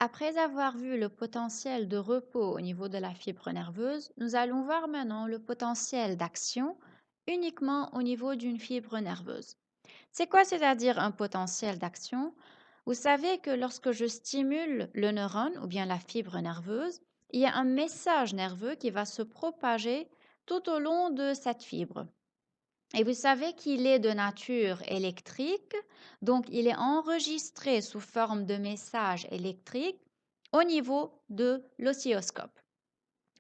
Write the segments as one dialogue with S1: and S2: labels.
S1: Après avoir vu le potentiel de repos au niveau de la fibre nerveuse, nous allons voir maintenant le potentiel d'action uniquement au niveau d'une fibre nerveuse. C'est quoi c'est-à-dire un potentiel d'action? Vous savez que lorsque je stimule le neurone ou bien la fibre nerveuse, il y a un message nerveux qui va se propager tout au long de cette fibre. Et vous savez qu'il est de nature électrique, donc il est enregistré sous forme de message électrique au niveau de l'oscilloscope,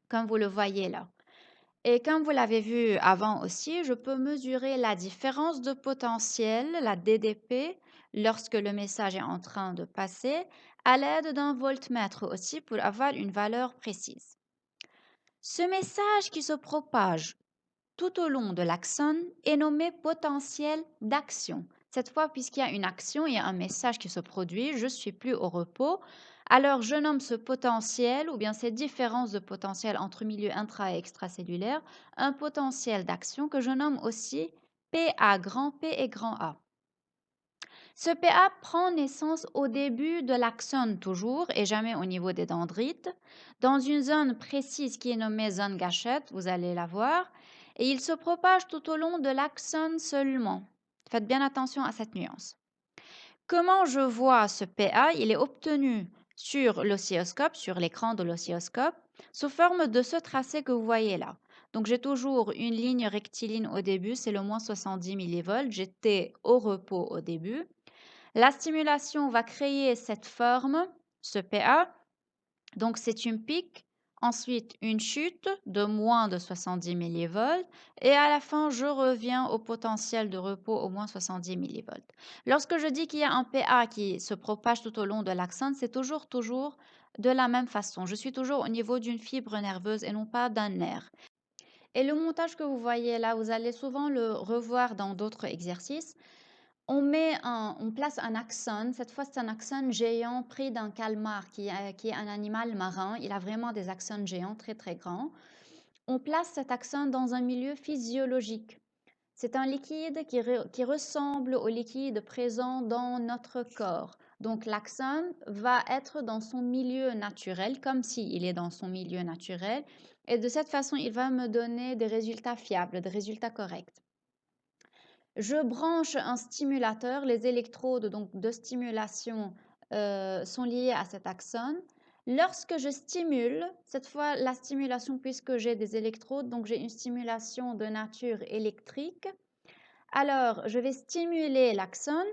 S1: comme vous le voyez là. Et comme vous l'avez vu avant aussi, je peux mesurer la différence de potentiel, la DDP, lorsque le message est en train de passer, à l'aide d'un voltmètre aussi pour avoir une valeur précise. Ce message qui se propage tout au long de l'axone est nommé potentiel d'action. Cette fois, puisqu'il y a une action, il y a un message qui se produit, je ne suis plus au repos. Alors, je nomme ce potentiel ou bien cette différence de potentiel entre milieu intra et extracellulaire un potentiel d'action que je nomme aussi PA, grand P et grand A. Ce PA prend naissance au début de l'axone toujours et jamais au niveau des dendrites, dans une zone précise qui est nommée zone gâchette, vous allez la voir, et il se propage tout au long de l'axone seulement. Faites bien attention à cette nuance. Comment je vois ce PA? Il est obtenu sur l'oscilloscope, sur l'écran de l'oscilloscope, sous forme de ce tracé que vous voyez là. Donc j'ai toujours une ligne rectiligne au début, c'est le moins 70 millivolts. J'étais au repos au début. La stimulation va créer cette forme, ce PA. Donc, c'est une pique, ensuite une chute de moins de 70 millivolts et à la fin, je reviens au potentiel de repos au moins 70 millivolts. Lorsque je dis qu'il y a un PA qui se propage tout au long de l'axone, c'est toujours de la même façon. Je suis toujours au niveau d'une fibre nerveuse et non pas d'un nerf. Et le montage que vous voyez là, vous allez souvent le revoir dans d'autres exercices. On place un axone. Cette fois, c'est un axone géant pris d'un calmar qui est un animal marin. Il a vraiment des axones géants très très grands. On place cet axone dans un milieu physiologique. C'est un liquide qui ressemble au liquide présent dans notre corps. Donc l'axone va être dans son milieu naturel, comme s'il est dans son milieu naturel. Et de cette façon, il va me donner des résultats fiables, des résultats corrects. Je branche un stimulateur. Les électrodes donc, de stimulation sont liées à cet axone. Lorsque je stimule, cette fois la stimulation, puisque j'ai des électrodes, donc j'ai une stimulation de nature électrique. Alors, je vais stimuler l'axone.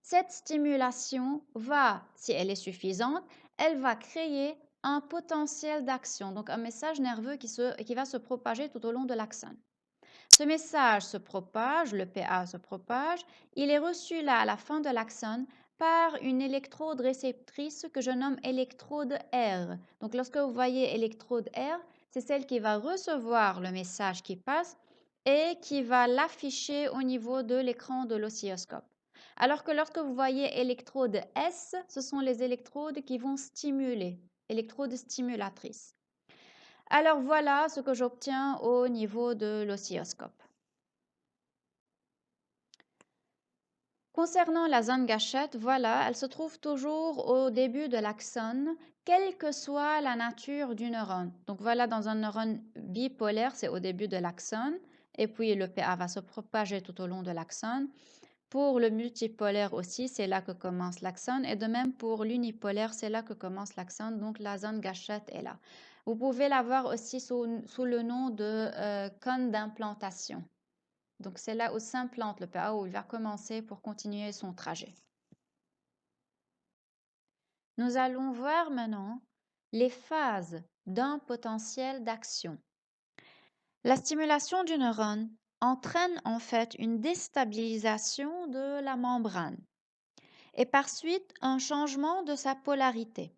S1: Cette stimulation va, si elle est suffisante, elle va créer un potentiel d'action, donc un message nerveux qui va se propager tout au long de l'axone. Ce message se propage, le PA se propage, il est reçu là à la fin de l'axone par une électrode réceptrice que je nomme électrode R. Donc lorsque vous voyez électrode R, c'est celle qui va recevoir le message qui passe et qui va l'afficher au niveau de l'écran de l'oscilloscope. Alors que lorsque vous voyez électrode S, ce sont les électrodes qui vont stimuler, électrodes stimulatrices. Alors voilà ce que j'obtiens au niveau de l'oscilloscope. Concernant la zone gâchette, voilà, elle se trouve toujours au début de l'axone, quelle que soit la nature du neurone. Donc voilà, dans un neurone bipolaire, c'est au début de l'axone, et puis le PA va se propager tout au long de l'axone. Pour le multipolaire aussi, c'est là que commence l'axone, et de même pour l'unipolaire, c'est là que commence l'axone, donc la zone gâchette est là. Vous pouvez la voir aussi sous le nom de cône d'implantation. Donc c'est là où s'implante le PA, où il va commencer pour continuer son trajet. Nous allons voir maintenant les phases d'un potentiel d'action. La stimulation du neurone entraîne en fait une déstabilisation de la membrane et par suite un changement de sa polarité.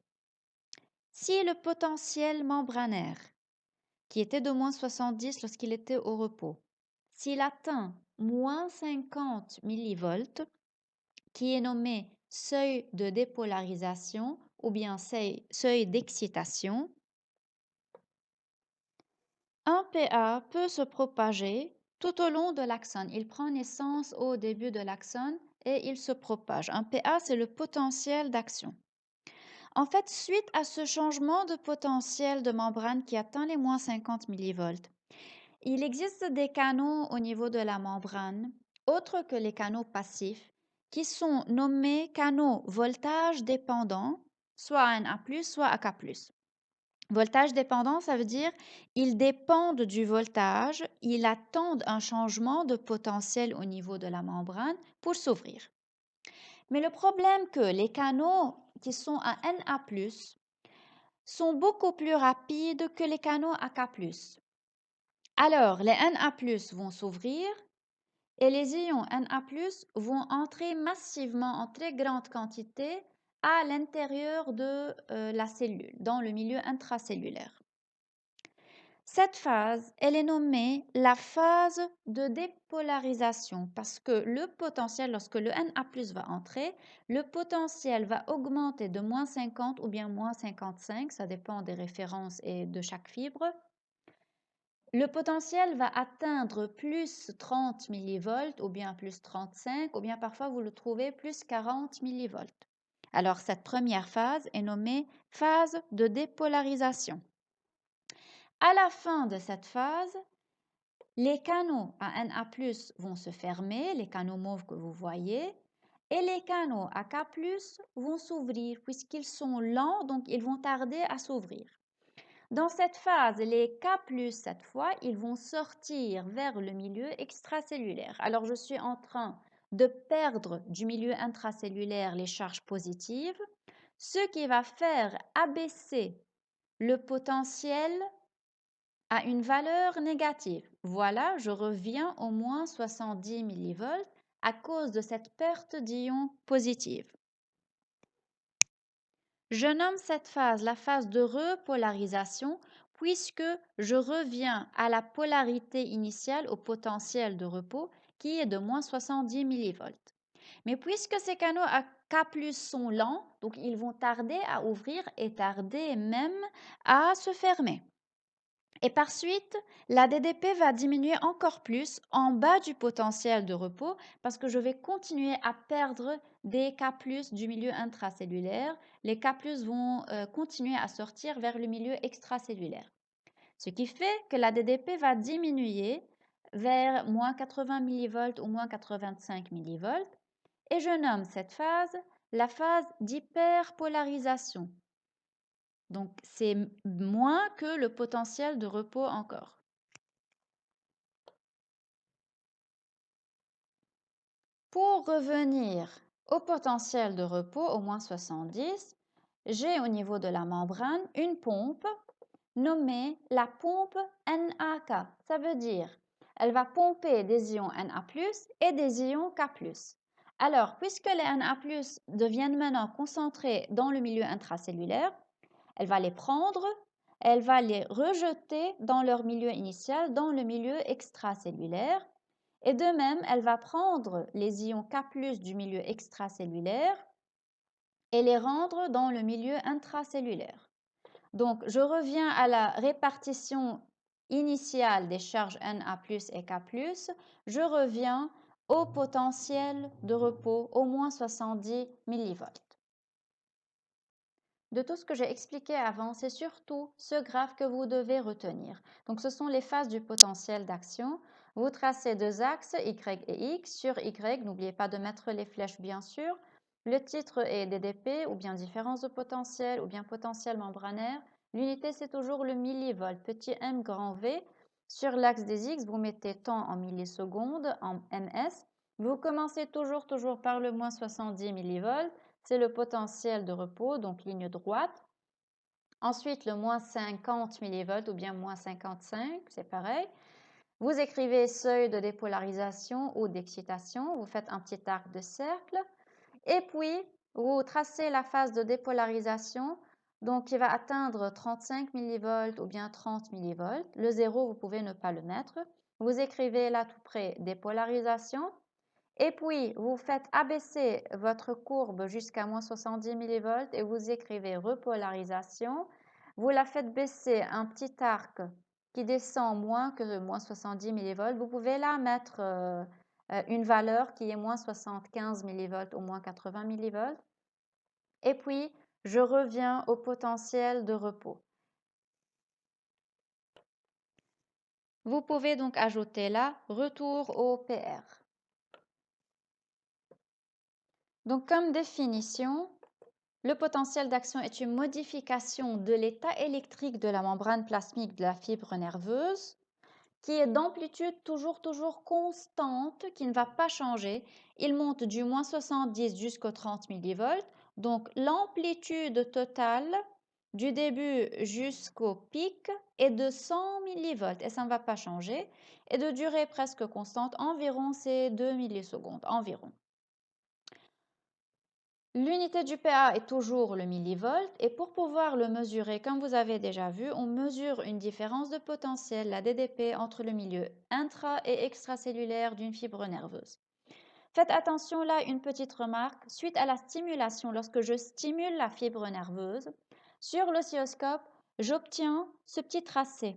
S1: Si le potentiel membranaire, qui était de moins 70 lorsqu'il était au repos, s'il atteint moins 50 millivolts, qui est nommé seuil de dépolarisation ou bien seuil d'excitation, un PA peut se propager tout au long de l'axone. Il prend naissance au début de l'axone et il se propage. Un PA, c'est le potentiel d'action. En fait, suite à ce changement de potentiel de membrane qui atteint les moins 50 millivolts, il existe des canaux au niveau de la membrane, autres que les canaux passifs, qui sont nommés canaux voltage dépendants, soit NA+, soit AK+. Voltage dépendant, ça veut dire ils dépendent du voltage, ils attendent un changement de potentiel au niveau de la membrane pour s'ouvrir. Mais le problème que les canaux qui sont à Na+, sont beaucoup plus rapides que les canaux AK+. Alors, les Na+ vont s'ouvrir et les ions Na+ vont entrer massivement en très grande quantité à l'intérieur de la cellule, dans le milieu intracellulaire. Cette phase, elle est nommée la phase de dépolarisation parce que le potentiel, lorsque le Na+ va entrer, le potentiel va augmenter de moins 50 ou bien moins 55, ça dépend des références et de chaque fibre. Le potentiel va atteindre plus 30 millivolts ou bien plus 35 ou bien parfois vous le trouvez plus 40 millivolts. Alors cette première phase est nommée phase de dépolarisation. À la fin de cette phase, les canaux à Na+ vont se fermer, les canaux mauves que vous voyez, et les canaux à K+ vont s'ouvrir puisqu'ils sont lents, donc ils vont tarder à s'ouvrir. Dans cette phase, les K+, cette fois, ils vont sortir vers le milieu extracellulaire. Alors, je suis en train de perdre du milieu intracellulaire les charges positives, ce qui va faire abaisser le potentiel à une valeur négative. Voilà, je reviens au moins 70 millivolts à cause de cette perte d'ions positifs. Je nomme cette phase la phase de repolarisation puisque je reviens à la polarité initiale au potentiel de repos qui est de moins 70 millivolts. Mais puisque ces canaux à K+ sont lents, donc ils vont tarder à ouvrir et tarder même à se fermer. Et par suite, la DDP va diminuer encore plus en bas du potentiel de repos parce que je vais continuer à perdre des K+ du milieu intracellulaire. Les K+ vont continuer à sortir vers le milieu extracellulaire. Ce qui fait que la DDP va diminuer vers moins 80 millivolts ou moins 85 millivolts. Et je nomme cette phase la phase d'hyperpolarisation. Donc, c'est moins que le potentiel de repos encore. Pour revenir au potentiel de repos, au moins 70, j'ai au niveau de la membrane une pompe nommée la pompe NaK. Ça veut dire elle va pomper des ions Na+ et des ions K+. Alors, puisque les Na+ deviennent maintenant concentrés dans le milieu intracellulaire, elle va les prendre, elle va les rejeter dans leur milieu initial, dans le milieu extracellulaire. Et de même, elle va prendre les ions K+ du milieu extracellulaire et les rendre dans le milieu intracellulaire. Donc, je reviens à la répartition initiale des charges Na+ et K+. Je reviens au potentiel de repos, au moins 70 millivolts. De tout ce que j'ai expliqué avant, c'est surtout ce graphe que vous devez retenir. Donc, ce sont les phases du potentiel d'action. Vous tracez deux axes, Y et X. Sur Y, n'oubliez pas de mettre les flèches, bien sûr. Le titre est DDP, ou bien différence de potentiel, ou bien potentiel membranaire. L'unité, c'est toujours le millivolt, petit m, grand V. Sur l'axe des X, vous mettez temps en millisecondes, en ms. Vous commencez toujours par le moins 70 millivolts. C'est le potentiel de repos, donc ligne droite. Ensuite, le moins 50 millivolts ou bien moins 55, c'est pareil. Vous écrivez seuil de dépolarisation ou d'excitation. Vous faites un petit arc de cercle. Et puis, vous tracez la phase de dépolarisation, donc qui va atteindre 35 millivolts ou bien 30 millivolts. Le 0, vous pouvez ne pas le mettre. Vous écrivez là tout près dépolarisation. Et puis, vous faites abaisser votre courbe jusqu'à moins 70 millivolts et vous écrivez repolarisation. Vous la faites baisser un petit arc qui descend moins que moins 70 millivolts. Vous pouvez là mettre une valeur qui est moins 75 millivolts ou moins 80 millivolts. Et puis, Je reviens au potentiel de repos. Vous pouvez donc ajouter là retour au PR. Donc, comme définition, le potentiel d'action est une modification de l'état électrique de la membrane plasmique de la fibre nerveuse qui est d'amplitude toujours constante, qui ne va pas changer. Il monte du moins 70 jusqu'au 30 millivolts. Donc, l'amplitude totale du début jusqu'au pic est de 100 millivolts et ça ne va pas changer. Et de durée presque constante, environ c'est 2 millisecondes, environ. L'unité du PA est toujours le millivolt et pour pouvoir le mesurer, comme vous avez déjà vu, on mesure une différence de potentiel, la DDP, entre le milieu intra- et extracellulaire d'une fibre nerveuse. Faites attention là, une petite remarque. Suite à la stimulation, lorsque je stimule la fibre nerveuse, sur l'oscilloscope, j'obtiens ce petit tracé.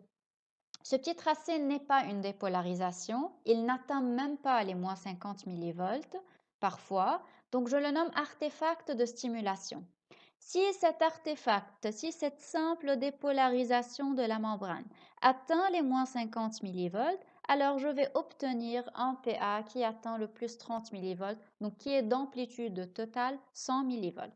S1: Ce petit tracé n'est pas une dépolarisation, il n'atteint même pas les moins 50 millivolts parfois, donc je le nomme artefact de stimulation. Si cet artefact, si cette simple dépolarisation de la membrane atteint les moins 50 millivolts, alors je vais obtenir un PA qui atteint le plus 30 millivolts, donc qui est d'amplitude totale 100 millivolts.